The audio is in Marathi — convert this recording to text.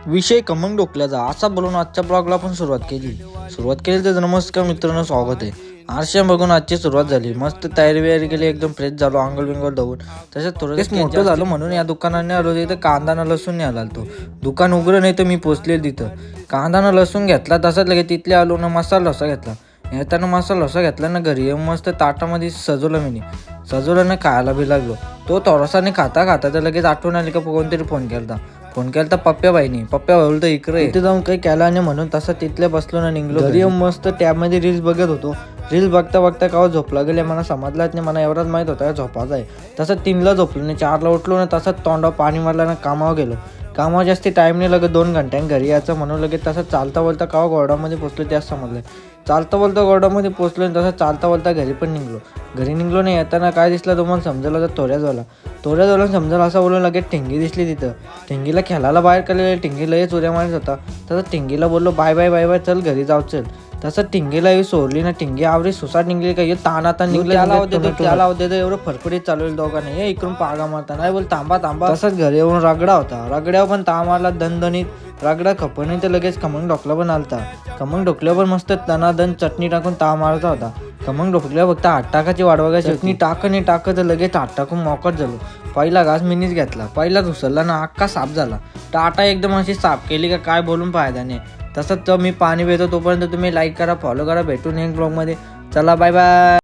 विषय खमंग डोकल्याचा असा बोलून आजच्या ब्लॉगला पण सुरुवात केली तर नमस्कार मित्रांनो, स्वागत आहे. आरशा बघून आजची सुरुवात झाली. मस्त तयारी बियारी केली, एकदम फ्रेश झालो, अंगल बिंगल धावून. तसंच थोडं मोठं झालं म्हणून या दुकानाने आलो. तिथं कांदा न लसूण नाही आला. तो दुकान उघडं नाही तर मी पोचले तिथं. कांदा न लसूण घेतला, तसंच लगेच तिथले आलो ना मसाला डोसा घेतला. येताना मसाला डोसा घेतला ना, घरी येऊन मस्त ताटामध्ये सजवलं ना, खायला बी लागलो. तो थोडासा नाही खाता तर लगेच आठवण आली का कोणतरी फोन केला पप्प्या बाईनी. पप्प्या भाऊ तर इथे जाऊन काही केला नाही म्हणून तसा तिथल्या बसलो ना, निघलो घरी येऊन मस्त टॅबमध्ये रील्स बघत होतो. रील्स बघता बघता का झोपला गेले मला समजलाच नाही. मला एवढाच माहित होता झोपाचा आहे. तसं 3ला झोपलो नाही, 4ला उठलो ना, तसंच तोंडावर पाणी मारलं ना, कामावर गेलो. कामावर जास्ती टाईम नाही लगेच 2 घंट्याने घरी यायचं म्हणून लगेच तसं चालता बोलता कावा गोरडामध्ये पोचलो त्याच समजलं. चालता बोलता गोरडामध्ये पोचलो आणि तसं चालता बोलता घरी पण निघलो नाही. येताना काय दिसलं तुम्हाला समजलं तर तोऱ्याजवळ समजलं असं बोलून लगेच टिंगी दिसली तिथं. टिंगीला खेळायला बाहेर काढलेलं. टिंगी लयच उड्या मारत होता. तसं टिंगीला बोललो बाय बाय बाय बाय, चल घरी जाऊ चल. तसं टिंगीला सोडली ना, टिंगी आवरी सुसाट निघली का ताना निघलं. त्याला होते एवढं फरफडीत चालवलं दोघांना. हे इकडून पागा मारता नाही बोल थांबा. तसंच घरी येऊन रगडा होता. रगड्यावर पण ता मारला दणदणीत. रगडा खपणी तर लगेच खमंग ढोकला पण आलता. खमंग ढोकल्यावर मस्त दणादण चटणी टाकून ता मारता होता. खमंग ढोकल्यावर फक्त 8 टाकाची वाट बघायची. चटणी टाकत लगेच 8 टाकून मोकट झालो. पहिला घास मीनीच घेतला. पहिलाच उचलला ना, अख्खा साफ झाला. टाटा एकदम अशी साफ केली का काय बोलून फायदा नाही. तसंच मी पाणी पितो. तोपर्यंत तुम्ही लाईक करा, फॉलो करा. भेटून एक ब्लॉगमध्ये. चला बाय बाय.